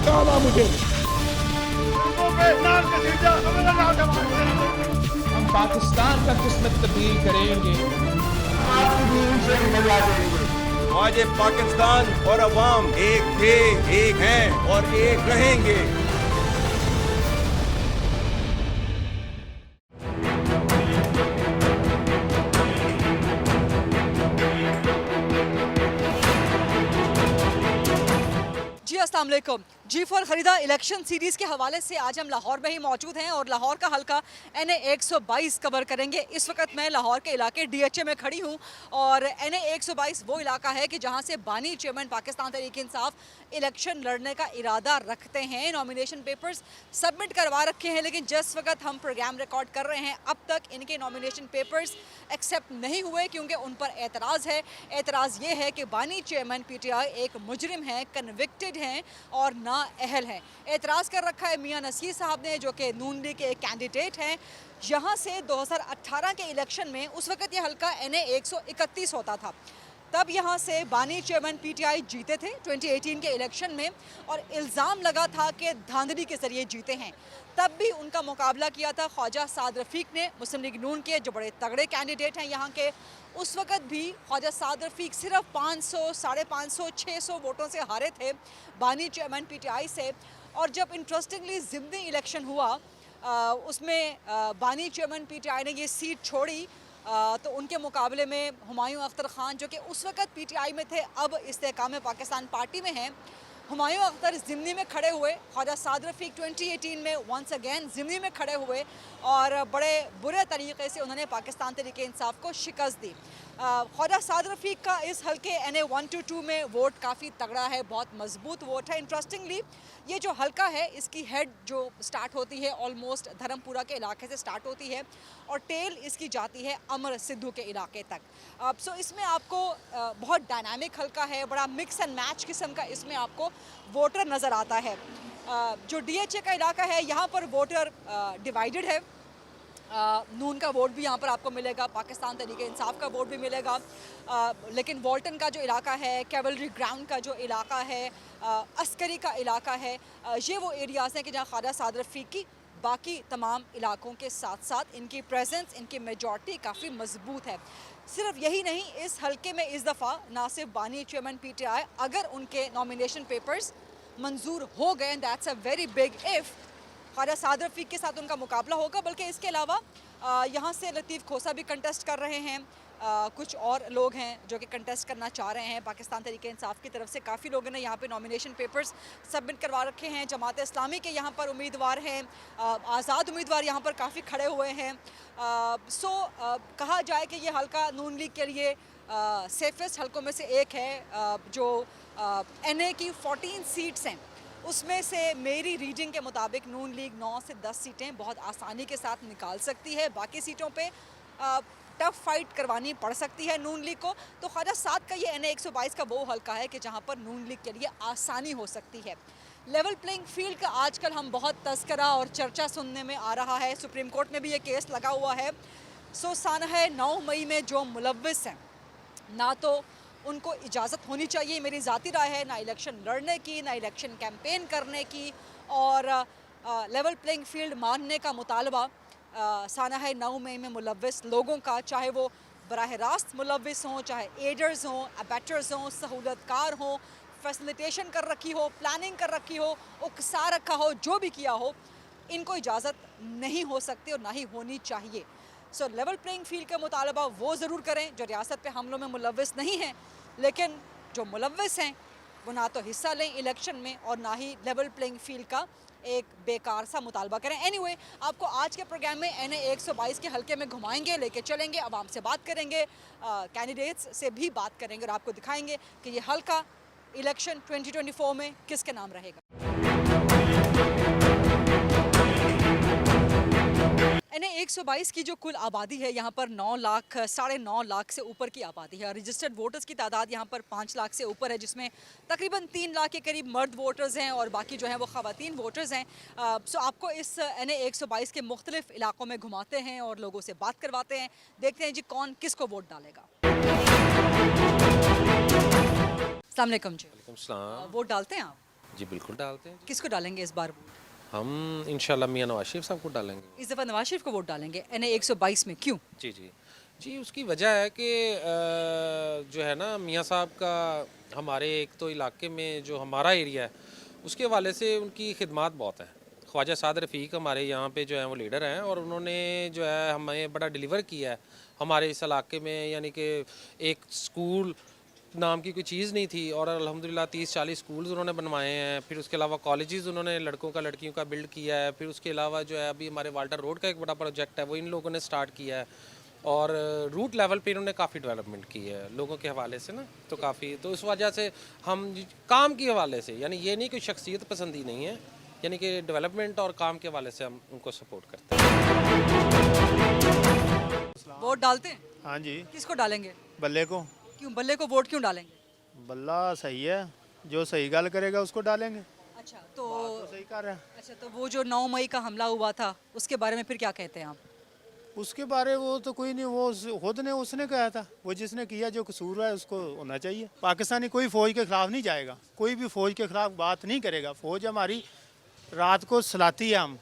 निकाला मुझे। हम पाकिस्तान का किस्मत तब्दील करेंगे। आज पाकिस्तान और अवाम एक थे, एक हैं और एक रहेंगे। जी अस्सलाम वालेकुम। G4 खरीदा इलेक्शन सीरीज़ के हवाले से आज हम लाहौर में ही मौजूद हैं और लाहौर का हल्का NA 122 कवर करेंगे। इस वक्त मैं लाहौर के इलाके DHA में खड़ी हूँ और NA 122 वो इलाका है कि जहाँ से बानी चेयरमैन पाकिस्तान तहरीक इंसाफ इलेक्शन लड़ने का इरादा रखते हैं। नॉमिनेशन पेपर्स सबमिट करवा रखे हैं, लेकिन जिस वक्त हम प्रोग्राम रिकॉर्ड कर रहे हैं अब तक इनके नॉमिनेशन पेपर्स एक्सेप्ट नहीं हुए क्योंकि उन पर एतराज़ है। एतराज़ ये है कि बानी चेयरमैन PTI एक मुजरिम हैं, कन्विक्टेड हैं और ना अहल है। एतराज़ कर रखा है मियां नसीर साहब ने, जो कि नून लीग के एक कैंडिडेट हैं। यहाँ से 2018 के इलेक्शन में उस वक्त ये हल्का NA 131 होता था, तब यहाँ से बानी चेयरमैन PTI जीते थे 2018 के इलेक्शन में और इल्ज़ाम लगा था कि धांधली के ज़रिए जीते हैं। तब भी उनका मुकाबला किया था ख्वाजा साद रफ़ीक ने, मुस्लिम लीग नून के जो बड़े तगड़े कैंडिडेट हैं यहाँ के। उस वक्त भी ख्वाजा साद रफ़ीक सिर्फ 500, 550, 600 वोटों से हारे थे बानी चेयरमैन PTI से। और जब इंटरेस्टिंगली ज़िमनी इलेक्शन हुआ उसमें बानी चेयरमैन PTI ने ये सीट छोड़ी तो उनके मुकाबले में हुमायूं अख्तर ख़ान, जो कि उस वक्त PTI में थे, अब इस्तेहकाम पाकिस्तान पार्टी में हैं। हुमायूं अख्तर ज़िमनी में खड़े हुए, ख्वाजा साद रफ़ीक 2018 में वंस अगेन ज़िमनी में खड़े हुए और बड़े बुरे तरीके से उन्होंने पाकिस्तान तहरीक इंसाफ को शिकस्त दी। ख्वाजा साद रफ़ीक का इस हल्के NA 122 में वोट काफ़ी तगड़ा है, बहुत मजबूत वोट है। इंटरेस्टिंगली ये जो हल्का है इसकी हेड जो स्टार्ट होती है ऑलमोस्ट धर्मपुरा के इलाके से स्टार्ट होती है और टेल इसकी जाती है अमर सिद्धू के इलाके तक। सो इसमें आपको बहुत डायनामिक हल्का है, बड़ा मिक्स एंड मैच किस्म का इसमें आपको वोटर नज़र आता है। जो DHA का इलाका है यहाँ पर वोटर डिवाइडेड है। नून का वोट भी यहाँ पर आपको मिलेगा, पाकिस्तान तहरीक इंसाफ का वोट भी मिलेगा, लेकिन वॉल्टन का जो इलाका है, कैवलरी ग्राउंड का जो इलाका है, अस्करी का इलाका है, ये वो एरियाज़ हैं कि जहाँ ख्वाजा साद रफ़ीक की बाकी तमाम इलाकों के साथ साथ इनकी प्रेजेंस, इनकी मेजॉरिटी काफ़ी मजबूत है। सिर्फ यही नहीं, इस हल्के में इस दफ़ा ना सिर्फ बानी चेयरमैन PTI अगर उनके नॉमिनेशन पेपर्स मंजूर हो गए, that's a very big if, Khawaja Saad Rafique के साथ उनका मुकाबला होगा, बल्कि इसके अलावा यहाँ से लतीफ़ खोसा भी कंटेस्ट कर रहे हैं। कुछ और लोग हैं जो कि कंटेस्ट करना चाह रहे हैं। पाकिस्तान तहरीक इंसाफ की तरफ से काफ़ी लोगों ने यहाँ पे नॉमिनेशन पेपर्स सबमिट करवा रखे हैं। जमात इस्लामी के यहाँ पर उम्मीदवार हैं, आज़ाद उम्मीदवार यहाँ पर काफ़ी खड़े हुए हैं। कहा जाए कि ये हल्का नून लीग के लिए सेफेस्ट हल्कों में से एक है। जो NA की 14 सीट्स हैं उसमें से मेरी रीडिंग के मुताबिक नून लीग 9 से 10 सीटें बहुत आसानी के साथ निकाल सकती है। बाकी सीटों पे टफ फाइट करवानी पड़ सकती है नून लीग को। तो ख्वाजा साद का ये NA 122 का वो हल्का है कि जहाँ पर नून लीग के लिए आसानी हो सकती है। लेवल प्लेइंग फील्ड का आजकल हम बहुत तस्करा और चर्चा सुनने में आ रहा है। सुप्रीम कोर्ट में भी ये केस लगा हुआ है। सानह 9 मई में जो मुलव्विस हैं, ना तो उनको इजाज़त होनी चाहिए, मेरी ज़ाती राय है, ना इलेक्शन लड़ने की, ना इलेक्शन कैंपेन करने की, और लेवल प्लेइंग फील्ड मानने का मुतालबा सानह 9 मई में मुलव्विस लोगों का, चाहे वो बराह रास्त मुलव्विस हों, चाहे एडर्स हों, अबैटर्स हों, सहूलतकार हों, फैसिलिटेशन कर रखी हो, प्लानिंग कर रखी हो, उकसा रखा हो, जो भी किया हो, इनको इजाज़त नहीं हो सकती और ना ही होनी चाहिए। सो लेवल प्लेइंग फील्ड का मुतालबा वो ज़रूर करें जो रियासत पे हमलों में मुलव्विस नहीं हैं, लेकिन जो मुलव्विस हैं वो ना तो हिस्सा लें इलेक्शन में और ना ही लेवल प्लेइंग फील्ड का एक बेकार सा मुतालबा करें। एनीवे, आपको आज के प्रोग्राम में NA 122 के हल्के में घुमाएंगे, लेके चलेंगे, आवाम से बात करेंगे, कैंडिडेट्स से भी बात करेंगे और आपको दिखाएंगे कि ये हल्का इलेक्शन 2024 में किसके नाम रहेगा। NA 122 की जो कुल आबादी है यहाँ पर 9 लाख 9.5 लाख से ऊपर की आबादी है। रजिस्टर्ड वोटर्स की तादाद यहाँ पर 5 लाख से ऊपर है, जिसमें तकरीबन 3 लाख के करीब मर्द वोटर्स हैं और बाकी जो हैं वो ख़वातीन वोटर्स हैं। सो आपको इस NA 122 के मुख्तलिफ इलाकों में घुमाते हैं और लोगों से बात करवाते हैं, देखते हैं जी कौन किसको वोट डालेगा। अस्सलाम वालेकुम जी। वालेकुम सलाम। वोट डालते हैं आप? जी बिल्कुल डालते हैं। किसको डालेंगे इस बार? हम इंशाल्लाह मियां नवाज शरीफ साहब को डालेंगे। इस दफ़ा नवाज शरीफ को वोट डालेंगे NA 122 में, क्यों? जी जी जी, उसकी वजह है कि जो है ना मियां साहब का हमारे एक तो इलाके में जो हमारा एरिया है उसके हवाले से उनकी खिदमत बहुत है। ख्वाजा साद रफ़ीक हमारे यहाँ पे जो है वो लीडर हैं और उन्होंने जो है हमें बड़ा डिलीवर किया है हमारे इस इलाके में। यानी कि एक स्कूल नाम की कोई चीज़ नहीं थी और अल्हम्दुलिल्लाह 30-40 स्कूल्स उन्होंने बनवाए हैं। फिर उसके अलावा कॉलेजेस उन्होंने लड़कों का लड़कियों का बिल्ड किया है। फिर उसके अलावा जो है अभी हमारे वाल्टर रोड का एक बड़ा प्रोजेक्ट है वो इन लोगों ने स्टार्ट किया है और रूट लेवल पे इन्होंने काफ़ी डेवलपमेंट की है लोगों के हवाले से ना, तो काफ़ी तो इस वजह से हम काम के हवाले से, यानी ये नहीं कोई शख्सियत पसंदी नहीं है, यानी कि डेवलपमेंट और काम के हवाले से हम उनको सपोर्ट करते हैं। वोट डालते हैं? हाँ जी, किसको डालेंगे? बल्ले को। क्यों बल्ले को वोट क्यों डालेंगे? बल्ला सही है, जो सही गल करेगा उसको डालेंगे। अच्छा तो सही कर रहा है। अच्छा तो वो जो 9 मई का हमला हुआ था उसके बारे में फिर क्या कहते हैं आप? उसके बारे वो तो कोई नहीं, वो खुद ने उसने कहा था, वो जिसने किया जो कसूर है उसको होना चाहिए। पाकिस्तानी कोई फ़ौज के खिलाफ नहीं जाएगा, कोई भी फ़ौज के खिलाफ बात नहीं करेगा। फ़ौज हमारी रात को सलाती है हम,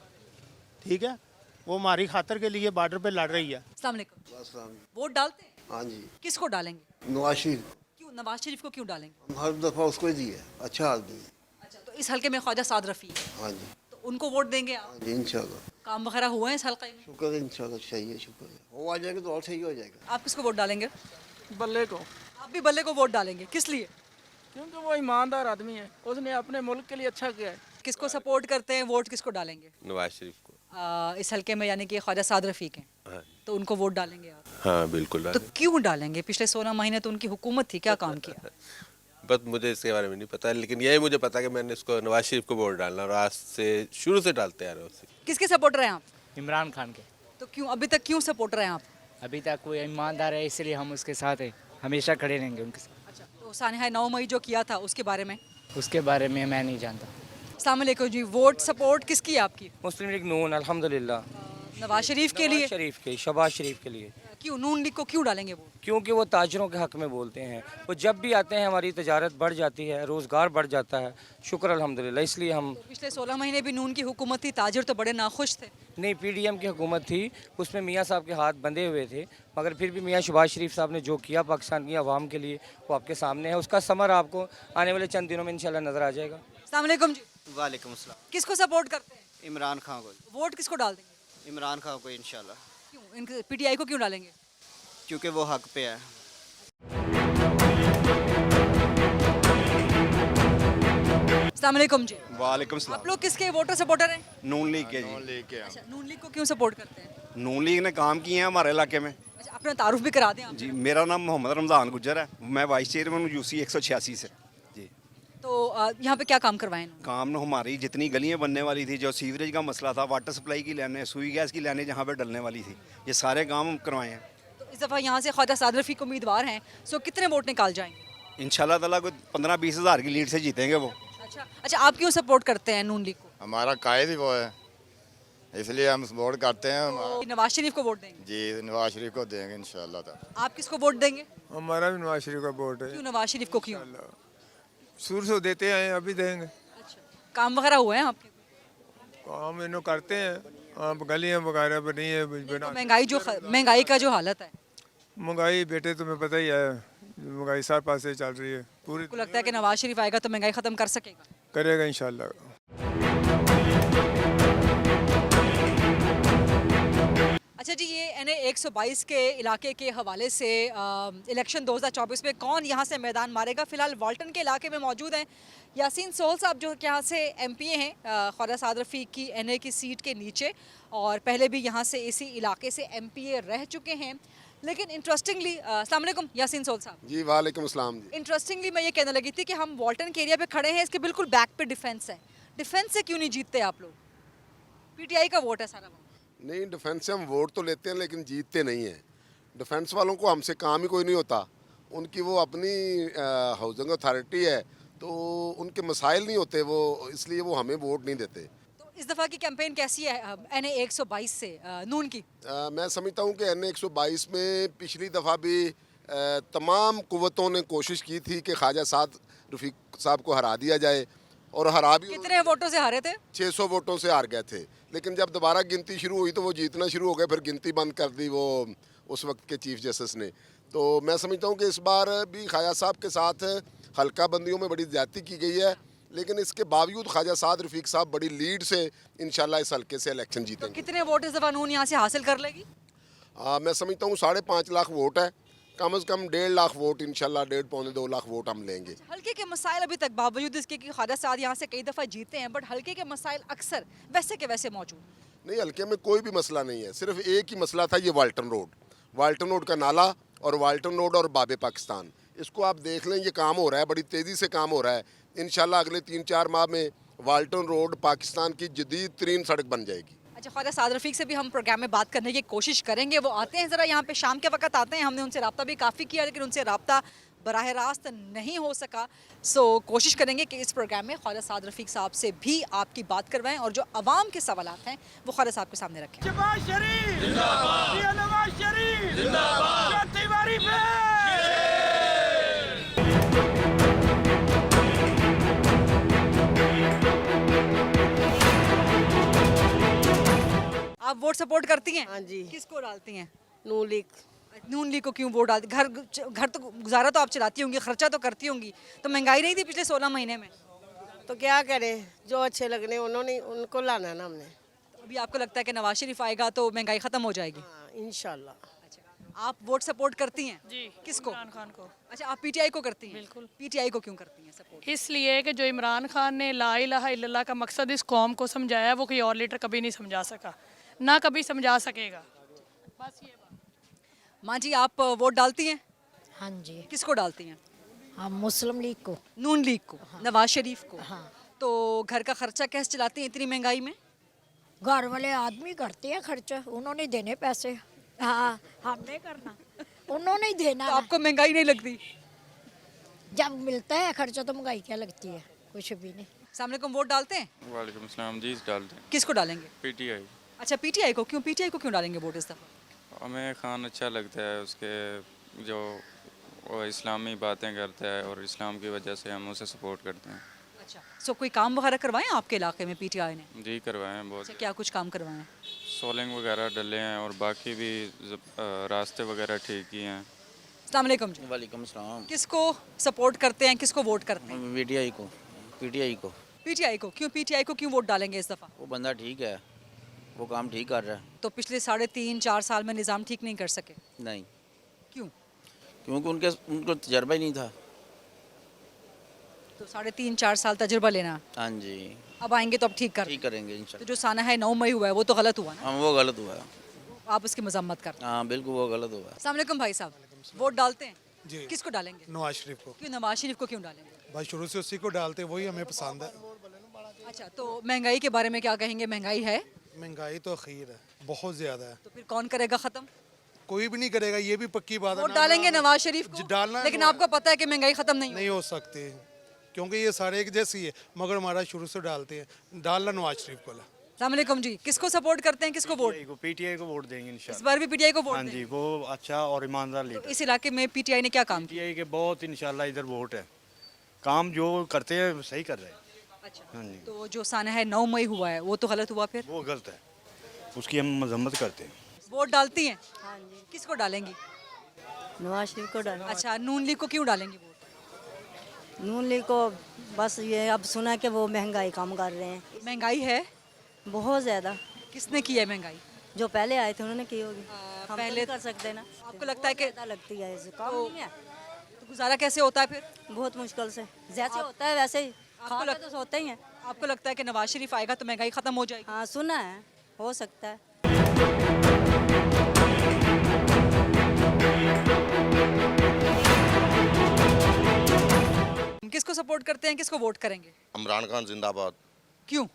ठीक है, वो हमारी खातर के लिए बॉर्डर पे लड़ रही है। अस्सलाम वालेकुम। वोट डालते हैं? हाँ जी, किसको डालेंगे? नवाज शरीफ क्यों नवाज शरीफ को क्यों डालेंगे? हम हर दफ़ा उसको ही दिए, अच्छा आदमी है। अच्छा तो इस हल्के में ख्वाजा साद रफ़ीक है, हाँ जी, तो उनको वोट देंगे आप? हाँ जी, इंशाल्लाह। काम वगैरह हुए हैं इस हल्के में? शुक्र है, इंशाल्लाह सही है, शुक्र है। वो आ जाएगा तो और सही हो जाएगा। आप किसको वोट डालेंगे? बल्ले को, आप भी बल्ले को वोट डालेंगे, किस लिए? क्योंकि वो ईमानदार आदमी है, उसने अपने मुल्क के लिए अच्छा किया है। किसको सपोर्ट करते हैं, वोट किसको डालेंगे? नवाज शरीफ को। इस हल्के में यानी कि ख्वाजा साद रफ़ीक हैं, हाँ तो उनको वोट डालेंगे आप? हाँ बिल्कुल। तो क्यों डालेंगे? पिछले 16 महीने तो उनकी हुकूमत थी, क्या काम किया? बस मुझे इसके बारे में नहीं पता, लेकिन यही मुझे पता है कि मैंने इसको नवाज शरीफ को वोट डालना और आज से शुरू से डालते आ रहे हैं उसे। किसके सपोर्टर हैं आप? इमरान खान के। तो क्यों अभी तक क्यों सपोर्टर हैं आप? अभी तक वो ईमानदार है इसलिए हम उसके साथ हैं, हमेशा खड़े रहेंगे उनके साथ। अच्छा तो सानिया 9 मई जो किया था उसके बारे में? उसके बारे में मैं नहीं जानता। अस्सलाम वालेकुम जी, वोट सपोर्ट किसकी है आपकी? मुस्लिम लीग नून अल्हम्दुलिल्लाह। नवाज शरीफ के लिए? नवाज शरीफ के, शहबाज शरीफ के लिए। क्यों नून लीग को क्यों डालेंगे वोट? क्योंकि वो ताजरों के हक में बोलते हैं, वो जब भी आते हैं हमारी तजारत बढ़ जाती है, रोज़गार बढ़ जाता है, शुक्र अल्हम्दुलिल्लाह। इसलिए हम तो पिछले 16 महीने भी नून की हुकूमत थी, ताजिर तो बड़े नाखुश थे। नहीं, PDM की हुकूमत थी, उसमें मियाँ साहब के हाथ बंधे हुए थे, मगर फिर भी मियाँ शहबाज शरीफ साहब ने जो किया पाकिस्तान की आवाम के लिए वो आपके सामने है। उसका समर आपको आने वाले चंद दिनों में इंशाल्लाह नज़र आ जाएगा। अस्सलाम वालेकुम जी, वालेकुम अस्सलाम। किसको सपोर्ट करते हैं? इमरान खान को, वोट किसको डाल देंगे? इमरान खान को इंशाल्लाह, क्यों इनके PTI को क्यों डालेंगे? क्योंकि वो हक पे है। अस्सलाम वालेकुम जी, वालेकुम आप लोग किसके वोटर सपोर्टर हैं? नून लीग के जी। अच्छा नून लीग को क्यों सपोर्ट करते हैं? नून लीग ने काम किए हैं हमारे इलाके में। अच्छा अपना तारुफ भी करा दें आप। जी, मेरा नाम मोहम्मद रमज़ान गुज्जर है, मैं वाइस चेयरमैन हूँ UC 186 से। जी, तो यहाँ पे क्या काम करवाएं इन्होंने? काम न हमारी जितनी गलियाँ बनने वाली थी, जो सीवरेज का मसला था, वाटर सप्लाई की लाइनें, सुई गैस की लाइनें जहाँ पे डलने वाली थी, ये सारे काम हम करवाए हैं। तो इस दफ़ा यहाँ से ख्वाजा साद रफ़ीक उम्मीदवार हैं, सो कितने वोट निकाल जाएंगे? इंशाल्लाह ताला कोई 15-20 हज़ार की लीड से जीतेंगे वो। अच्छा आप क्यों सपोर्ट करते हैं नून लीग को? हमारा कायद ही वो है, इसलिए हम वोट करते हैं। तो नवाज शरीफ को वोट देंगे? जी, नवाज शरीफ को देंगे इंशाल्लाह ताला। आप किसको वोट देंगे? हमारा भी नवाज शरीफ का वोट है, क्यों नवाज शरीफ को क्यों? शुरू से देते आए, अभी देंगे। अच्छा काम वगैरह हुए हैं आपके? काम इन्हों करते हैं, आप गलियाँ वगैरह बनी है, तो महंगाई का जो हालत है, महंगाई बेटे तुम्हें पता ही है, महंगाई सारे पास से चल रही है पूरी। आपको लगता है कि नवाज शरीफ आएगा तो महंगाई खत्म कर सकेगा? करेगा इंशाल्लाह। अच्छा जी, ये NA 122 के इलाके के हवाले से इलेक्शन 2024 में कौन यहाँ से मैदान मारेगा? फ़िलहाल वाल्टन के इलाके में मौजूद हैं यासीन सोहल साहब, जो यहाँ से MPA हैं ख्वाजा साद रफ़ीक की NA की सीट के नीचे, और पहले भी यहाँ से इसी इलाके से MPA रह चुके हैं। लेकिन इंटरेस्टिंगली, अस्सलाम वालेकुम यासीन सोहल साहब। जी वालेकुम अस्सलाम जी। इंटरेस्टिंगली मैं ये कहने लगी थी कि हम वाल्टन के एरिया पे खड़े हैं, इसके बिल्कुल बैक पे डिफेंस है। डिफेंस से क्यों नहीं जीतते आप लोग? PTI का वोट है सारा वहाँ। नहीं, डिफेंस से हम वोट तो लेते हैं लेकिन जीतते नहीं हैं। डिफेंस वालों को हमसे काम ही कोई नहीं होता, उनकी वो अपनी हाउसिंग अथॉरिटी है तो उनके मसाइल नहीं होते वो, इसलिए वो हमें वोट नहीं देते। तो इस दफ़ा की कैंपेन कैसी है NA 122 से नून की? मैं समझता हूँ कि NA 122 में पिछली दफ़ा भी तमाम कुव्वतों ने कोशिश की थी कि ख्वाजा साद रफ़ीक साहब को हरा दिया जाए, और हरा भी कितने वोटों से हारे थे? 600 वोटों से हार गए थे। लेकिन जब दोबारा गिनती शुरू हुई तो वो जीतना शुरू हो गए, फिर गिनती बंद कर दी वो उस वक्त के चीफ जस्टिस ने। तो मैं समझता हूँ कि इस बार भी ख्वाजा साहब के साथ हल्का बंदियों में बड़ी ज़्यादती की गई है, लेकिन इसके बावजूद ख्वाजा साद रफ़ीक साहब बड़ी लीड से इंशाल्लाह इस हल्के से इलेक्शन जीतेंगे। कितने वोट इस दफा नून यहाँ से हासिल कर लेगी? मैं समझता हूँ 5.5 लाख वोट है, कम से कम 1.5 लाख वोट इंशाल्लाह, 1.5-2 लाख वोट हम लेंगे। हल्के के मसाइल अभी तक बावजूद इसके कि ख्वाजा साद यहाँ से कई दफ़ा जीते हैं, बट हल्के के मसाइल अक्सर वैसे के वैसे मौजूद। नहीं, हल्के में कोई भी मसला नहीं है, सिर्फ एक ही मसला था, ये वाल्टन रोड का नाला और वाल्टन रोड और बाबे पाकिस्तान। इसको आप देख लें, ये काम हो रहा है, बड़ी तेज़ी से काम हो रहा है। इंशाल्लाह अगले 3-4 माह में वाल्टन रोड पाकिस्तान की जदीद तरीन सड़क बन जाएगी। अच्छा, ख्वाजा साद रफ़ीक से भी हम प्रोग्राम में बात करने की कोशिश करेंगे। वो आते हैं ज़रा यहाँ पे शाम के वक्त आते हैं, हमने उनसे रब्ता भी काफ़ी किया लेकिन उनसे रब्ता बराह रास्त नहीं हो सका। कोशिश करेंगे कि इस प्रोग्राम में ख्वाजा साद रफ़ीक साहब से भी आपकी बात करवाएं और जो अवाम के सवालात हैं वो ख्वाजा साहब के सामने रखें। शहबाज शरीफ जिंदाबाद, मियां नवाज शरीफ जिंदाबाद, चौथी बारी पे। आप वोट सपोर्ट करती हैं? हाँ जी। किसको डालती हैं? नून लीग। नून लीग को क्यों वोट डालती? घर तो गुजारा तो आप चलाती होंगी, खर्चा तो करती होंगी, तो महंगाई नहीं थी पिछले 16 महीने में? तो क्या करें, जो अच्छे लगने उन्होंने उनको लाना है ना हमने। तो अभी आपको लगता है कि नवाज शरीफ आएगा तो महंगाई खत्म हो जाएगी? हाँ, इंशाल्लाह। अच्छा, आप वोट सपोर्ट करती हैं? जी, किसको? इमरान खान को। अच्छा, आप पीटीआई को करती हैं? बिल्कुल। पीटीआई को क्यों करती हैं सपोर्ट? इसलिए कि जो इमरान खान ने ला इलाहा इल्लल्लाह का मकसद इस कौम को समझाया, वो कोई और लीडर कभी नहीं समझा सका, ना कभी समझा सकेगा। बस ये बात। माँ जी, आप वोट डालती हैं? हाँ जी, किसको डालती हैं? हम मुस्लिम लीग को। नून लीग को? नवाज शरीफ को? हाँ। तो घर का खर्चा कैसे चलाती हैं इतनी महंगाई में? घर वाले आदमी करते हैं खर्चा, उन्होंने देने पैसे। हाँ, हमने करना, उन्होंने ही देना। तो आपको महंगाई नहीं लगती? जब मिलता है खर्चा तो महंगाई क्या लगती है, कुछ भी नहीं। अस्सलाम वालेकुम, वोट डालते हैं? वालेकुम सलाम जी, डालते हैं। किसको डालेंगे? पीटीआई। अच्छा, पीटीआई को क्यों? पीटीआई को क्यों डालेंगे वोट इस दफा? हमें खान अच्छा लगता है, उसके जो वो इस्लामी बातें करता है और इस्लाम की वजह से हम उसे सपोर्ट करते हैं। अच्छा, कोई काम वगैरह करवाएं आपके इलाके में पीटीआई ने? जी करवाए हैं बहुत। अच्छा, क्या कुछ काम करवाएं? सोलिंग वगैरह डले हैं और बाकी भी रास्ते वगैरह ठीक ही हैं। अस्सलाम वालेकुम जी। वालेकुम सलाम। किसको सपोर्ट करते हैं, किसको वोट करते हैं? पीटीआई को। पीटीआई को। पीटीआई को क्यों? पीटीआई को क्यों वोट डालेंगे इस दफा? वो बंदा ठीक है, वो काम ठीक कर रहा है। तो पिछले 3.5-4 साल में निज़ाम ठीक नहीं कर सके? नहीं, क्यों? क्योंकि उनको तजर्बा ही नहीं था। तो 3.5-4 साल तजुर्बा लेना, हाँ जी, अब आएंगे तो अब ठीक कर। ठीक करेंगे तो इंशाल्लाह। जो साना है 9 मई हुआ है वो तो गलत हुआ ना? हाँ, वो गलत हुआ है। आप उसकी मजम्मत करते हैं? हाँ बिल्कुल, वो गलत हुआ है। अस्सलाम वालेकुम भाई साहब, वोट डालते हैं? जी। किसको डालेंगे? नवाज शरीफ को। क्यों नवाज शरीफ को क्यों डालेंगे? भाई शुरू से उसी को डालते, वही हमें पसंद है। अच्छा, तो महंगाई के बारे में क्या कहेंगे? महंगाई है? महंगाई तो अखीर है, बहुत ज़्यादा है, तो फिर कौन करेगा ख़त्म? कोई भी नहीं करेगा, ये भी पक्की बात है। वोट डालेंगे नवाज शरीफ जी, को, डालना है लेकिन तो- आपको पता है कि महंगाई ख़त्म नहीं नहीं हो सकती, क्योंकि ये सारे एक जैसी है, मगर हमारा शुरू से डालते हैं, डालना नवाज शरीफ को। अस्सलाम वालेकुम जी, किसको सपोर्ट करते हैं, किसको वोट? पीटीआई को वोट देंगे इस इंशाल्लाह। बार भी पीटीआई को वोट हाँ देंगे? जी, वो अच्छा और ईमानदार तो लीडर। इस इलाके में पीटीआई ने क्या काम किया? पीटीआई के बहुत इंशाल्लाह इधर वोट है, काम जो करते हैं सही कर रहे हैं। अच्छा, हाँ जी, तो जो साना है 9 मई हुआ है वो तो गलत हुआ, फिर वो गलत है, उसकी हम मजम्मत करते हैं। वोट डालती हैं? हाँ जी, किसको डालेंगी? नवाज शरीफ को डालना। अच्छा, नून लीग को क्यों डालेंगी वोट? नून लीग को बस ये अब सुना कि वो महंगाई कम कर रहे हैं, महंगाई है? बहुत ज़्यादा। किसने की है महंगाई? जो पहले आए थे उन्होंने की होगी, हम पहले पहले कर सकते ना। आपको लगता है कि ज़्यादा लगती है इसे, कम तो- नहीं है, तो गुजारा कैसे होता है फिर? बहुत मुश्किल से, जैसे होता है वैसे ही खा लग- के तो सोते ही हैं। आपको लगता है कि नवाज शरीफ आएगा तो महंगाई खत्म हो जाएगी? हाँ सुना है, हो सकता है। किसको सपोर्ट करते हैं, किसको वोट करेंगे? इमरान खान जिंदाबाद, क्यों?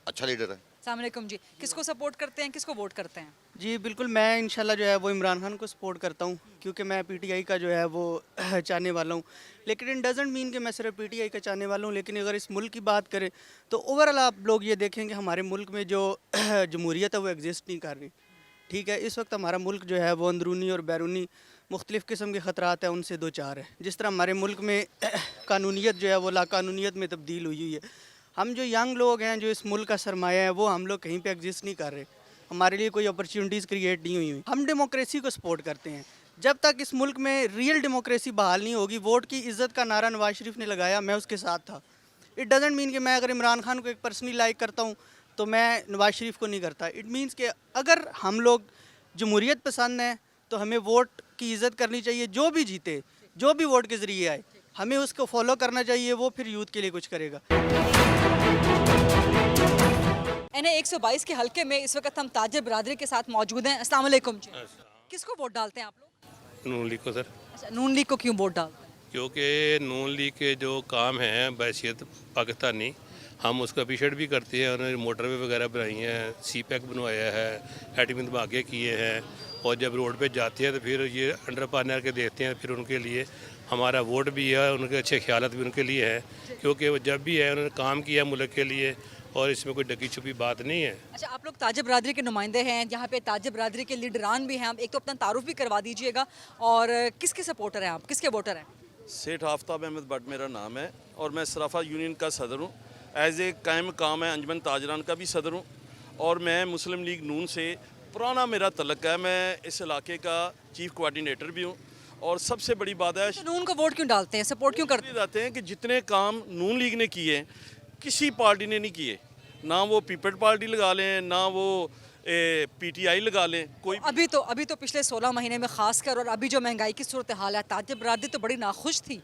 अच्छा लीडर है। अस्सलाम वालेकुम जी, किसको सपोर्ट करते हैं, किसको वोट करते हैं? जी बिल्कुल, मैं इंशाल्लाह जो है वो इमरान खान को सपोर्ट करता हूँ, क्योंकि मैं पीटीआई का जो है वो चाहने वाला हूँ। लेकिन इट डजेंट मीन कि मैं सिर्फ पीटीआई का चाहने वाला हूँ। लेकिन अगर इस मुल्क की बात करें तो ओवरऑल आप लोग ये देखेंगे हमारे मुल्क में जो जमहूरियत है वो एग्जिस्ट नहीं कर रही। ठीक है, इस वक्त हमारा मुल्क जो है वो अंदरूनी और बैरूनी मुख्तलिफ़ किस्म के ख़तरात हैं उनसे दो चार है। जिस तरह हमारे मुल्क में कानूनियत जो है वो लाकानूनियत में तब्दील हुई है। हम जो यंग लोग हैं, जो इस मुल्क का सरमाया है, वो हम लोग कहीं पे एग्जिस्ट नहीं कर रहे। हमारे लिए कोई अपॉर्चुनिटीज़ क्रिएट नहीं हुई। हम डेमोक्रेसी को सपोर्ट करते हैं। जब तक इस मुल्क में रियल डेमोक्रेसी बहाल नहीं होगी, वोट की इज़्ज़त का नारा नवाज शरीफ ने लगाया, मैं उसके साथ था। इट डजेंट मीन कि मैं अगर इमरान खान को एक पर्सनली लाइक करता हूँ तो मैं नवाज शरीफ को नहीं करता। इट मीन्स कि अगर हम लोग जमहूरियत पसंद हैं तो हमें वोट की इज़्ज़त करनी चाहिए। जो भी जीते, जो भी वोट के ज़रिए आए, हमें उसको फॉलो करना चाहिए। वो फिर यूथ के लिए कुछ करेगा। NA 122 के हलके में इस वक्त हम ताजिर बरादरी के साथ मौजूद हैं। अस्सलाम वालेकुम जी। किसको वोट डालते हैं आप लोग? नून लीग को सर, अच्छा, नून लीग को क्यों वोट डालते हैं? क्योंकि नून लीग के जो काम हैं बैसियत पाकिस्तानी, हम उसको अप्रिशिएट भी करते हैं। उन्होंने मोटरवे वगैरह बनाई हैं, CPEC बनवाया है, एटमी धमाके किए हैं, और जब रोड पे जाते हैं तो फिर ये अंडर पार्टनर के देखते हैं। फिर उनके लिए हमारा वोट भी है, उनके अच्छे ख्यालात भी उनके लिए हैं, क्योंकि वो जब भी है उन्होंने काम किया मुल्क के लिए, और इसमें कोई डकी छुपी बात नहीं है। अच्छा, आप लोग ताजिर बरादरी के नुमाइंदे हैं, यहाँ पे ताजिर बरादरी के लीडरान भी हैं। आप एक तो अपना तारुफ भी करवा दीजिएगा, और किसके सपोर्टर हैं आप, किसके वोटर हैं? सेठ आफ्ताब अहमद भट्ट मेरा नाम है, और मैं सराफा यूनियन का सदर हूँ। एज ए कायम काम है अंजमन ताजरान का भी सदर हूँ, और मैं मुस्लिम लीग नून से पुराना मेरा तल्लक है। मैं इस इलाके का चीफ कोऑर्डिनेटर भी हूँ। और सबसे बड़ी बात है, तो नून को वोट क्यों डालते हैं, सपोर्ट क्यों करते हैं कि जितने काम नून लीग ने किए किसी पार्टी ने नहीं किए। ना वो पीपल्स पार्टी लगा लें, ना वो PTI लगा लें, कोई अभी तो पिछले 16 महीने में खासकर, और अभी जो महंगाई की सूरत हाल है, ताजिर बरादरी तो बड़ी नाखुश थी।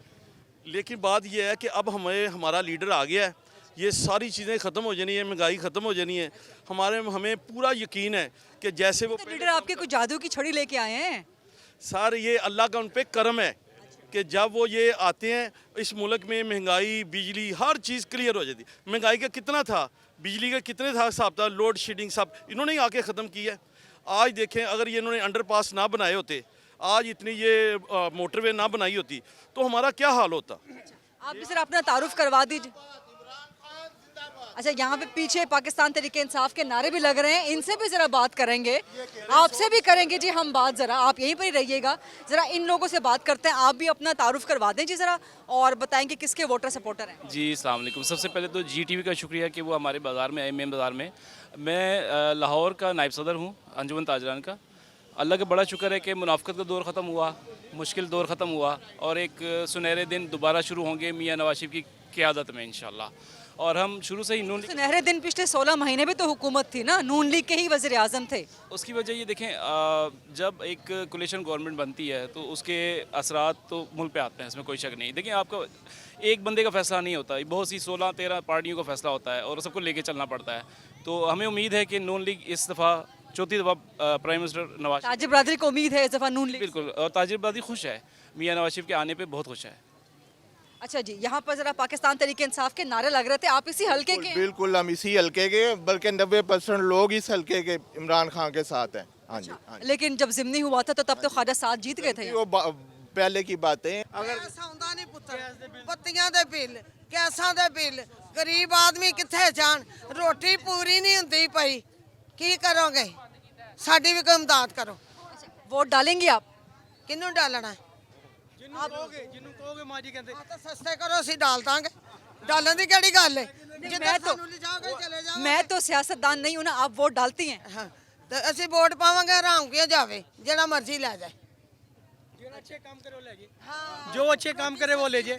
लेकिन बात यह है कि अब हमारा लीडर आ गया है, ये सारी चीज़ें ख़त्म हो जानी है, महंगाई ख़त्म हो जानी है। हमें पूरा यकीन है कि जैसे वो तो लीडर आपके कुछ जादू की छड़ी लेके आए हैं। सर, ये अल्लाह का उन पे करम है कि जब वो ये आते हैं, इस मुल्क में महंगाई, बिजली, हर चीज़ क्लियर हो जाती। महंगाई का कितना था, बिजली का कितने था हिसाब था, लोड शेडिंग सब इन्होंने ही आके ख़त्म किया है। आज देखें, अगर ये इन्होंने अंडरपास ना बनाए होते, आज इतनी ये मोटरवे ना बनाई होती, तो हमारा क्या हाल होता। आप भी सर अपना तारुफ करवा दीजिए। अच्छा, यहाँ पे पीछे पाकिस्तान तहरीक इंसाफ के नारे भी लग रहे हैं, इनसे भी ज़रा बात करेंगे, आपसे भी करेंगे जी हम बात। ज़रा आप यहीं पर ही रहिएगा, ज़रा इन लोगों से बात करते हैं। आप भी अपना तारुफ करवा दें जी ज़रा, और बताएंगे किसके वोटर सपोर्टर हैं। जी अस्सलाम वालेकुम। सबसे पहले तो GTV का शुक्रिया कि वो हमारे बाज़ार में आए, मेन बाज़ार में। मैं लाहौर का नायब सदर हूँ अंजुमन ताजरान का। अल्लाह का बड़ा शुक्र है कि मुनाफ़क़त का दौर ख़त्म हुआ, मुश्किल दौर ख़त्म हुआ, और एक सुनहरे दिन दोबारा शुरू होंगे मियाँ नवाज शरीफ की क़यादत में इंशाअल्लाह। और हम शुरू से ही नून सुनहरे दिन पिछले 16 महीने में तो हुकूमत थी ना, नून लीग के ही वज़ीर आज़म थे। उसकी वजह ये देखें, जब एक कोलिशन गवर्नमेंट बनती है तो उसके असरात तो मुल्क पे आते हैं, इसमें कोई शक नहीं। देखिए, आपका एक बंदे का फैसला नहीं होता, बहुत सी 16-13 पार्टियों का फैसला होता है, और सबको लेके चलना पड़ता है। तो हमें उम्मीद है कि नून लीग इस दफ़ा चौथी दफ़ा प्राइम मिनिस्टर नवाज, ताजिर बरादरी को उम्मीद है इस दफ़ा नून लीग। बिल्कुल, और ताजिर बरादरी खुश है, मियाँ नवाज शरीफ के आने पर बहुत खुश है। अच्छा जी, यहाँ पर जरा पाकिस्तान तहरीक इंसाफ के नारे लग रहे थे, आप इसी हलके के? बिल्कुल, हम इसी हलके के, बल्कि 90% लोग इस हलके के इमरान खान के साथ हैं। हाँ जी, हाँ जी। लेकिन जब ज़िमनी हुआ था तो तब तो ख्वाजा साथ जीत गए थे। वो पहले की बातें। अगर बत्तियां दे बिल, गैसां दे बिल, गरीब आदमी कित्थे जान, रोटी पूरी नहीं हुंदी पई, की करोगे? साडी भी कोई इमदाद करो। वोट डालेंगे आप? किन्नू डालना? जिन्हों कहोगे माजी कहते सस्ते करो, ਅਸੀਂ डाल दांगे। डालने की केड़ी गल है? मैं तो सियासतदान नहीं हूं ना, आप वोट डालती हैं। हाँ, तो ਅਸੀਂ वोट पावांगे, आराम किया जावे, जेड़ा मर्जी ले जाए। जो अच्छे काम करे वो ले जाए। हाँ, जो अच्छे काम करे वो ले जाए।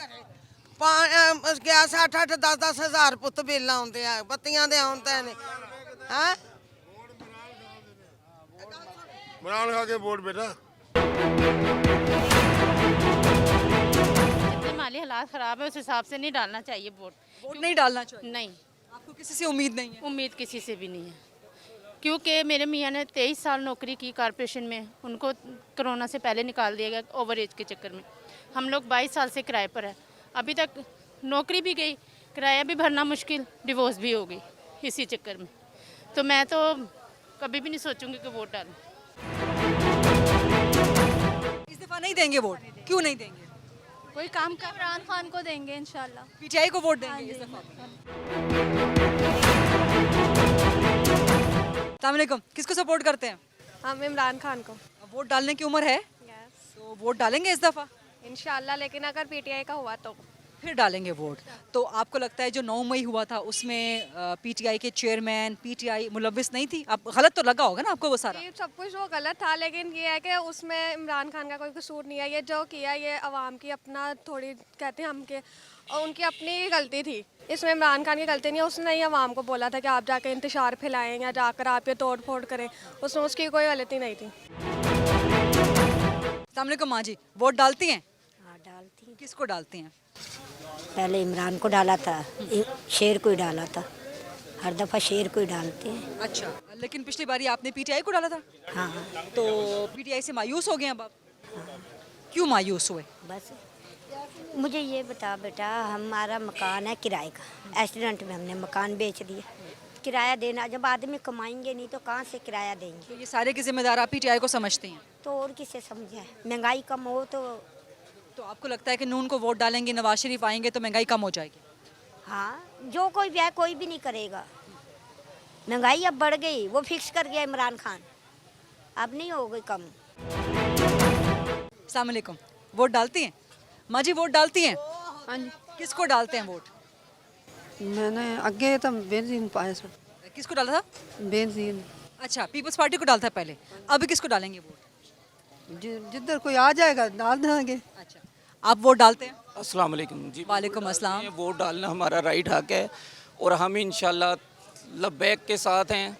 गैस 8-10 हज़ार पुत बिल आउंदे आ, बत्तियां दे आउंदे ने। हां, इमरान खान के वोट बेटा। माली हालात ख़राब है, उस हिसाब से नहीं डालना चाहिए वोट। वोट नहीं डालना चाहिए? नहीं। आपको किसी से उम्मीद नहीं है? उम्मीद किसी से भी नहीं है, क्योंकि मेरे मियाँ ने 23 साल नौकरी की कॉरपोरेशन में, उनको कोरोना से पहले निकाल दिया गया ओवर एज के चक्कर में। हम लोग 22 साल से किराए पर है, अभी तक नौकरी भी गई, किराया भी भरना मुश्किल, डिवोर्स भी हो गई इसी चक्कर में। तो मैं तो कभी भी नहीं सोचूंगी कि वोट डालूं। इस दफ़ा नहीं देंगे वोट? क्यों नहीं देंगे? कोई काम कर, इमरान खान को देंगे इंशाल्लाह। PTI को वोट देंगे इस दफ़ा? अस्सलाम वालेकुम, किसको सपोर्ट करते हैं? हम इमरान खान को। वोट डालने की उम्र है, तो तो वोट डालेंगे इस दफ़ा? इंशाल्लाह, लेकिन अगर पीटीआई का हुआ तो फिर डालेंगे वोट। तो आपको लगता है जो 9 मई हुआ था उसमें पीटीआई के चेयरमैन पीटीआई मुलव्विस नहीं थी? अब गलत तो लगा होगा ना आपको वो सारा? ये सब कुछ वो गलत था, लेकिन ये है कि उसमें इमरान खान का कोई कसूर नहीं है। ये जो किया ये अवाम की अपना थोड़ी कहते हैं हम के और उनकी अपनी गलती थी। इसमें इमरान खान की गलती नहीं है। उसने ही अवाम को बोला था कि आप जाके इंतशार फैलाएं या जाकर आप ये तोड़ फोड़ करें, उसमें उसकी कोई गलती नहीं थी। अस्सलाम वालेकुम माँ जी, वोट डालती हैं? हाँ डालती हूँ। किसको डालती हैं? पहले इमरान को डाला था, शेर को ही डाला था, हर दफ़ा शेर को ही डालते हैं। अच्छा, लेकिन पिछली बारी आपने पीटीआई को डाला था? हाँ। तो पीटीआई से मायूस हो गए अब आप? क्यों मायूस हुए? बस मुझे ये बता बेटा, हमारा मकान है किराए का, एक्सीडेंट में हमने मकान बेच दिया। किराया देना, जब आदमी कमाएंगे नहीं तो कहाँ से किराया देंगे? तो ये सारे के जिम्मेदार आप पीटीआई को समझते हैं? तो और किसे समझे? महंगाई कम हो तो आपको लगता है कि नून को वोट डालेंगे, नवाज शरीफ आएंगे तो महंगाई कम हो जाएगी? हाँ, जो कोई भी है कोई भी नहीं करेगा। महंगाई अब बढ़ गई, वो फिक्स कर गया इमरान खान, अब नहीं हो गई कम। अस्सलाम वालेकुम, वोट डालती हैं? माँ जी वोट डालती हैं? हाँ जी। किसको डालते हैं वोट? मैंने आगे तो बेंजीन पाया सर। किसको डाला था? बेंजीन। अच्छा, पीपल्स पार्टी को डालता है पहले, अभी किसको डालेंगे वोट? जिधर कोई आ जाएगा डाल देंगे। अच्छा, आप वोट डालते हैं? अस्सलाम वालेकुम जी। वालेकुम अस्सलाम। वोट डालना हमारा राइट हक है और हम इंशाल्लाह लब्बैक के साथ हैं।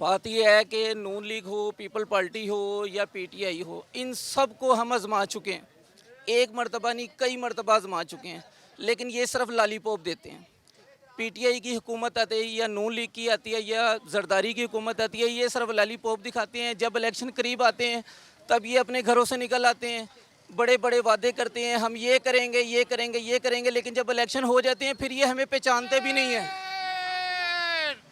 बात यह है कि नून लीग हो, पीपल पार्टी हो या पीटीआई हो, इन सब को हम आजमा चुके हैं। एक मरतबा नहीं कई मरतबा आजमा चुके हैं, लेकिन ये सिर्फ लालीपॉप देते हैं। पीटीआई की हुकूमत आती है या नून लीग की आती है या जरदारी की हुकूमत आती है, ये सिर्फ लालीपॉप दिखाते हैं। जब इलेक्शन करीब आते हैं तब ये अपने घरों से निकल आते हैं, बड़े बड़े वादे करते हैं, हम ये करेंगे ये करेंगे ये करेंगे, लेकिन जब इलेक्शन हो जाते हैं फिर ये हमें पहचानते भी नहीं हैं।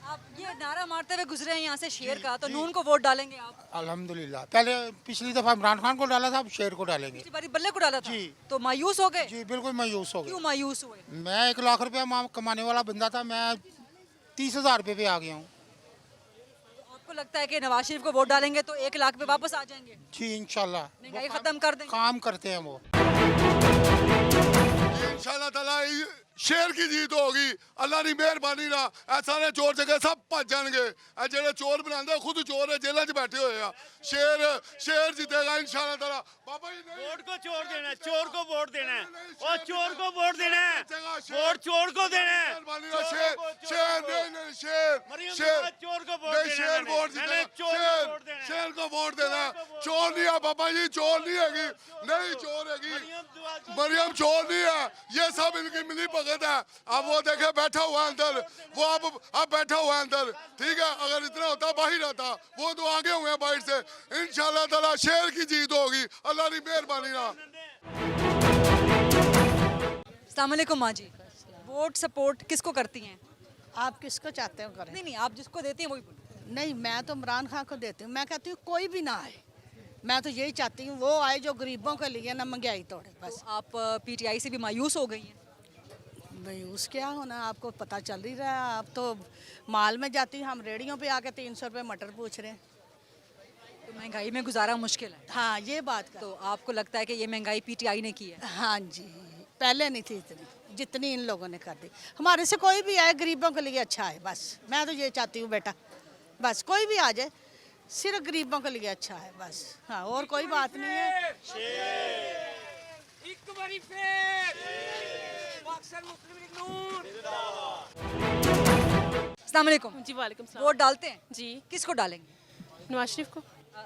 आप ये नारा मारते हुए गुजरे हैं यहाँ से शेर का, तो नून को वोट डालेंगे आप? अल्हम्दुलिल्लाह, पहले पिछली दफ़ा इमरान खान को डाला था, अब शेर को डालेंगे। पिछली बारी बल्ले को डाला था? जी। तो मायूस हो गए? जी बिल्कुल मायूस हो गए। क्यों मायूस हुए? मैं 1 लाख रुपया कमाने वाला बंदा था, मैं 30,000 रुपये पे आ गया हूँ। आपको लगता है कि नवाज शरीफ को वोट डालेंगे तो 1 लाख पे वापस आ जाएंगे? जी इंशाल्लाह, महंगाई खत्म कर देंगे? काम करते हैं वो। इंशाल्लाह ताला शेर की जीत होगी, अल्लाह की मेहरबानी ना। ਇਹ ਸਾਰੇ ਚੋਰ ਜਗੇ ਸਭ ਭੱਜ ਜਾਣਗੇ। ਇਹ ਜਿਹੜੇ ਚੋਰ ਬਣਾਉਂਦੇ ਖੁਦ ਚੋਰ ਹੈ, ਜੇਲ੍ਹਾਂ 'ਚ ਬੈਠੇ ਹੋਏ ਆ। शेर जीतेगा इंशाल्लाह ताला। बाबा जी वोट को चोर देना है, चोर को वोट देना है और चोर को वोट देना है, वोट चोर को देना है। शेर चोर को वोट शेर वोट जीतेगा, शेर को वोट देना। चोर नहीं है बाबा जी, चोर नहीं हैगी, नहीं चोर हैगी, मरियम चोर नहीं है, ये सब इनकी मिली भगत है। अब वो देखे बैठा हुआ है अंदर, वो अब बैठा हुआ है अंदर, ठीक है। अगर इतना होता बाहर आता, वो तो आगे हुए हैं बाहर से। इंशाल्लाह ताला शेर की जीत होगी, अल्लाह की मेहरबानी ना। अस्सलाम वालेकुम माँ जी, वोट सपोर्ट किसको करती हैं? आप किसको चाहते हो करें? नहीं आप जिसको देती हैं वही बोलो। नहीं, मैं तो इमरान खान को देती हूँ। मैं कहती हूँ कोई भी ना आए, मैं तो यही चाहती हूँ वो आए जो गरीबों के लिए ना महंगाई तोड़े बस। तो आप पीटीआई से भी मायूस हो गई हैं? मायूस क्या होना, आपको पता चल ही रहा है। आप तो माल में जाती हैं, हम रेडियो पे आके 300 रुपये मटर पूछ रहे हैं। तो महंगाई में गुजारा मुश्किल है। हाँ ये बात का। तो आपको लगता है कि ये महंगाई पीटीआई ने की है? हाँ जी, पहले नहीं थी इतनी जितनी इन लोगों ने कर दी। हमारे से कोई भी आए गरीबों के लिए अच्छा है बस। मैं तो ये चाहती हूँ बेटा, बस कोई भी आ जाए, सिर्फ गरीबों के लिए अच्छा है बस। हाँ और कोई बात नहीं है। अस्सलाम वालेकुम। जी वालेकुम सलाम। वोट डालते हैं? जी। किसको डालेंगे? नवाज शरीफ को।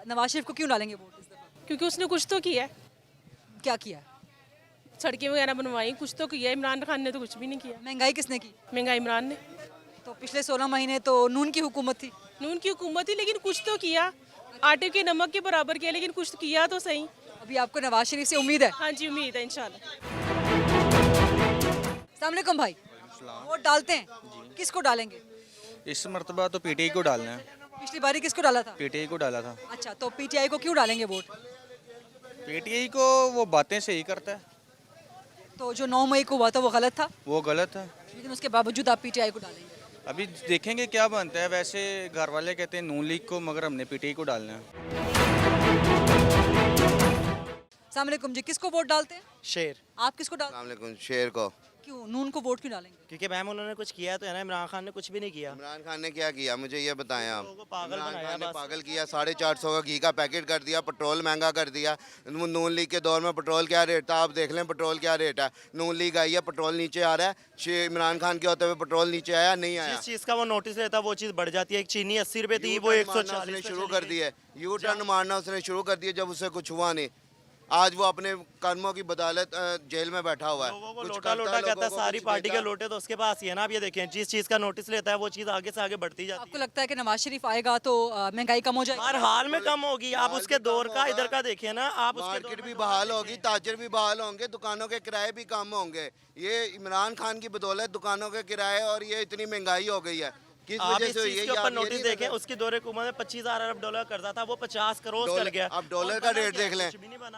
नवाज शरीफ को क्यों डालेंगे वोट इस दफा? क्योंकि उसने कुछ तो किया है। क्या किया? सड़कें वगैरह बनवाई, कुछ तो किया। इमरान खान ने तो कुछ भी नहीं किया। महंगाई किसने की? महंगाई इमरान ने। तो पिछले 16 महीने तो नून की हुकूमत थी। नून की हुकूमत थी, लेकिन कुछ तो किया। आटे के नमक के बराबर किया, लेकिन कुछ तो किया तो सही। अभी आपको नवाज शरीफ से उम्मीद है? हाँ जी उम्मीद है इंशाल्लाह। अस्सलाम वालेकुम भाई, वोट डालते हैं? किसको डालेंगे? इस मरतबा तो पीटीआई को डालना है। पिछली बारी किसको डाला था? पीटीआई को डाला था। अच्छा, तो पीटीआई को क्यों डालेंगे वोट? पीटीआई को वो बातें सही करता है। तो जो 9 मई को हुआ था वो गलत था? वो गलत है, लेकिन उसके बावजूद आप पीटीआई को डालेंगे? अभी देखेंगे क्या बनता है। वैसे घर वाले कहते हैं नून लीग को, मगर हमने पीटीआई को डालना है। अस्सलाम वालेकुम जी, किसको वोट डालते हैं? शेर। आप किसको डालते हैं? अस्सलाम शेर को। क्यों नून को वोट क्यों डालेंगे? क्योंकि मैम उन्होंने कुछ किया तो है ना, इमरान खान ने कुछ भी नहीं किया। इमरान खान ने क्या किया मुझे ये बताएं आप। पागल इमरान बनाया खान ने बस। पागल किया, 450 का घी का पैकेट कर दिया, पेट्रोल महंगा कर दिया। नून लीग के दौर में पेट्रोल क्या रेट था आप देख लें, पेट्रोल क्या रेट है। नून लीग आई है, पेट्रोल नीचे आ रहा है। इमरान खान के होते हुए पेट्रोल नीचे आया नहीं आया। जिस चीज़ का वो नोटिस लेता वो चीज़ बढ़ जाती है। एक चीनी 80 रुपये थी, वो 140 शुरू कर दिया। यू टर्न मारना उसने शुरू कर दिया जब उसे कुछ हुआ नहीं। आज वो अपने कर्मों की बदौलत जेल में बैठा हुआ है। वो लोटा लोटा कहता है सारी पार्टी के लोटे तो उसके पास ही है ना। आप ये देखें, जिस चीज़ का नोटिस लेता है वो चीज़ आगे से आगे बढ़ती जाती है। आपको लगता है कि नवाज शरीफ आएगा तो महंगाई कम हो जाएगी? हर हाल में कम होगी। आप उसके दौर का इधर का देखिए ना, आप मार्केट भी बहाल होगी, ताजर भी बहाल होंगे, दुकानों के किराए भी कम होंगे। ये इमरान खान की बदौलत दुकानों के किराए और ये इतनी महंगाई हो गई है। किस आप वजह इस से हुई चीज़ है के ये ऊपर आप ये नोटिस नहीं देखें, देख रहे? उसकी दौरे हुकूमत में 25,000 अरब डॉलर कर्जा था, वो 50 करोड़ कर गया। अब डॉलर का रेट देख लें,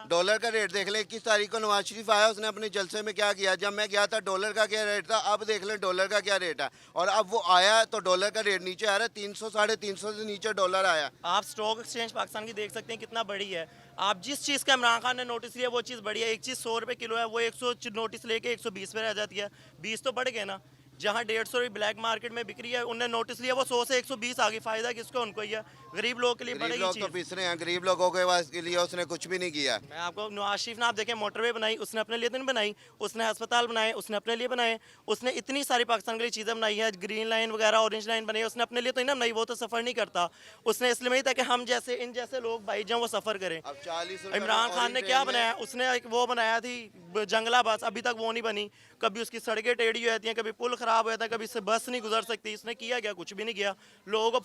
डॉलर का रेट देख लें। 21 तारीख को नवाज शरीफ आया, उसने अपने जलसे में क्या किया। जब मैं गया था डॉलर का क्या रेट था, अब देख लें डॉलर का क्या रेट है। और अब वो आया तो डॉलर का रेट नीचे आ रहा है, 300 350 से नीचे डॉलर आया। आप स्टॉक एक्सचेंज पाकिस्तान की देख सकते हैं कितना बड़ी है। आप जिस चीज़ का इमरान खान ने नोटिस लिया वो चीज़ बड़ी है। एक चीज़ 100 रुपये किलो है, वो 100 नोटिस लेके 120 पे रह जाती है। 20 तो बढ़ गए ना। जहाँ 150 ब्लैक मार्केट में बिक्री है, उन्हें नोटिस लिया वो 100 से 120 आ गई। फायदा किसको? उनको ही है। गरीब लोगों के लिए गरीब बड़ी लोग चीज़। तो पिस रहे हैं, गरीब लोगों के लिए उसने कुछ भी नहीं किया। मैं आपको नवाज शरीफ ने आप देखें मोटरवे बनाई, उसने अपने लिए तो नहीं बनाई। उसने अस्पताल बनाए, उसने अपने लिए बनाए। उसने इतनी सारी पाकिस्तान के लिए चीज़ें बनाई है, ग्रीन लाइन वगैरह, ऑरेंज लाइन बनाई, उसने अपने लिए तो नहीं ना बनाई। वो तो सफ़र नहीं करता, उसने इसलिए नहीं था कि हम जैसे इन जैसे लोग भाई जब वो सफ़र करें। अब 40 इमरान खान ने क्या बनाया? उसने एक वो बनाया थी जंगला बस, अभी तक वो नहीं बनी। कभी उसकी सड़कें टेढ़ी हो जाती हैं, कभी पुल ख़राब हो जाता है, कभी इससे बस नहीं गुजर सकती। इसने किया क्या? कुछ भी नहीं किया। लोगों को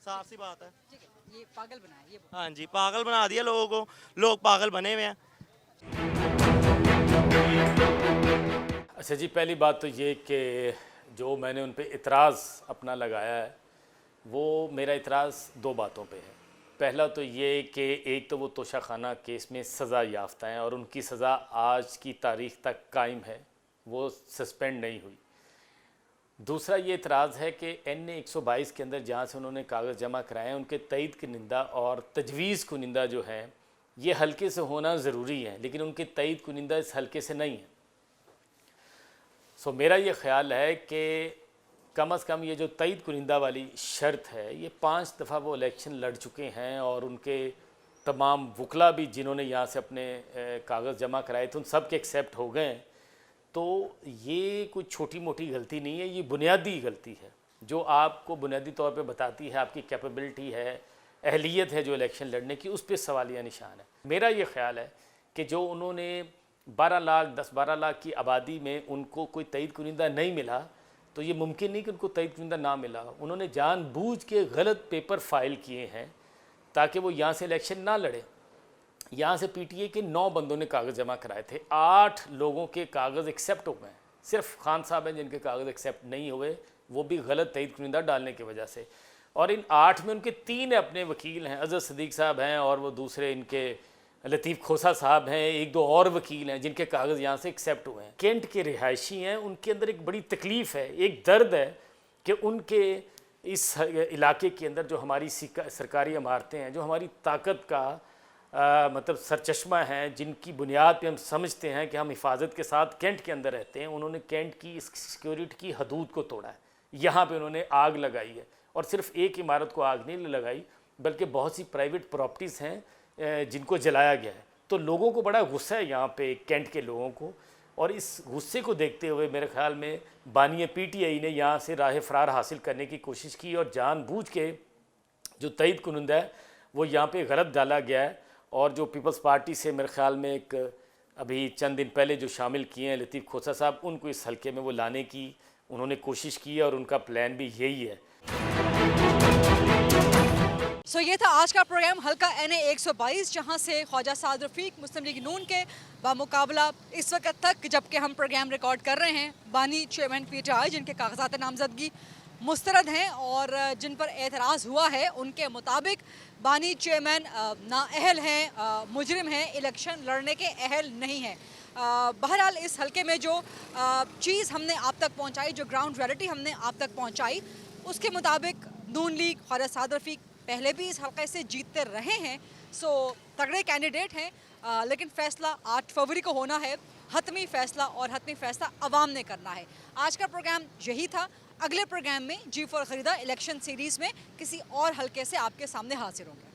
साफ सी बात है, ये पागल बनाया ये। हाँ जी, पागल बना दिया लोगों को। लोग पागल बने हुए हैं। अच्छा जी, पहली बात तो ये कि जो मैंने उन पे इतराज़ अपना लगाया है, वो मेरा इतराज़ दो बातों पे है। पहला तो ये कि एक तो वो तोशाखाना केस में सज़ा याफ्ता हैं और उनकी सज़ा आज की तारीख़ तक कायम है, वो सस्पेंड नहीं हुई। दूसरा ये इतराज़ है कि NA 122 के अंदर जहाँ से उन्होंने कागज़ जमा कराए हैं, उनके तईद कुनिंदा और तजवीज़ कुनिंदा जो है ये हल्के से होना ज़रूरी है, लेकिन उनके तईद कुनिंदा इस हल्के से नहीं है। सो मेरा ये ख़्याल है कि कम से कम ये जो तईद कुनिंदा वाली शर्त है, ये 5 दफ़ा वो इलेक्शन लड़ चुके हैं और उनके तमाम वकला भी जिन्होंने यहाँ से अपने कागज़ जमा कराए थे उन सब के एक्सेप्ट हो गए। तो ये कोई छोटी मोटी गलती नहीं है, ये बुनियादी गलती है जो आपको बुनियादी तौर पे बताती है आपकी कैपेबिलिटी है, अहलियत है जो इलेक्शन लड़ने की, उस पर सवालिया निशान है। मेरा ये ख़्याल है कि जो उन्होंने 12 लाख 10-12 लाख की आबादी में उनको कोई तईद कुनिंदा नहीं मिला, तो ये मुमकिन नहीं कि उनको तईद कुनिंदा ना मिला। उन्होंने जानबूझ के गलत पेपर फाइल किए हैं ताकि वो यहाँ से इलेक्शन ना लड़े। यहाँ से PTA के 9 बंदों ने कागज़ जमा कराए थे, 8 लोगों के कागज़ एक्सेप्ट हो गए। सिर्फ खान साहब हैं जिनके कागज़ एक्सेप्ट नहीं हुए, वो भी गलत तईद कुनिंदा डालने की वजह से। और इन 8 में उनके 3 अपने वकील हैं, अज़र सदीक साहब हैं और वो दूसरे इनके लतीफ़ खोसा साहब हैं, 1-2 और वकील हैं जिनके कागज़ यहाँ से एक्सेप्ट हुए हैं। कैंट के रिहायशी हैं, उनके अंदर एक बड़ी तकलीफ़ है, एक दर्द है कि उनके इस इलाके के अंदर जो हमारी सरकारी इमारतें हैं, जो हमारी ताकत का मतलब सरचश्मा हैं, जिनकी बुनियाद पे हम समझते हैं कि हम हिफाजत के साथ कैंट के अंदर रहते हैं, उन्होंने कैंट की इस सिक्योरिटी की हदूद को तोड़ा है। यहाँ पे उन्होंने आग लगाई है और सिर्फ एक इमारत को आग नहीं लगाई बल्कि बहुत सी प्राइवेट प्रॉपर्टीज़ हैं जिनको जलाया गया है। तो लोगों को बड़ा गुस्सा है यहाँ पे कैंट के लोगों को, और इस गुस्से को देखते हुए मेरे ख्याल में बानी PTI ने यहाँ से राह फरार हासिल करने की कोशिश की और जानबूझ के जो तईद कुनिंदा है वो यहाँ पे गलत डाला गया है। और जो पीपल्स पार्टी से मेरे ख्याल में एक अभी चंद दिन पहले जो शामिल किए हैं लतीफ़ खोसा साहब, उनको इस हल्के में वो लाने की उन्होंने कोशिश की है और उनका प्लान भी यही है। सो ये था आज का प्रोग्राम हल्का NA 122, जहाँ से ख्वाजा साद रफ़ीक मुस्लिम लीग नून के बामुकाबला इस वक्त तक जबकि हम प्रोग्राम रिकॉर्ड कर रहे हैं बानी चेयरमैन PTI जिनके कागजात नामजदगी मुस्तरद हैं और जिन पर एतराज़ हुआ है, उनके मुताबिक बानी चेयरमैन नाअहल हैं, मुजरिम हैं, इलेक्शन लड़ने के अहल नहीं हैं। बहरहाल इस हल्के में जो चीज़ हमने आप तक पहुंचाई, जो ग्राउंड रियलिटी हमने आप तक पहुंचाई, उसके मुताबिक नून लीग ख्वाजा साद रफ़ीक पहले भी इस हल्के से जीतते रहे हैं, सो तगड़े कैंडिडेट हैं, लेकिन फैसला 8 फरवरी को होना है, हतमी फैसला, और हतमी फैसला अवाम ने करना है। आज का प्रोग्राम यही था। अगले प्रोग्राम में G4 खरीदा इलेक्शन सीरीज़ में किसी और हल्के से आपके सामने हाजिर होंगे।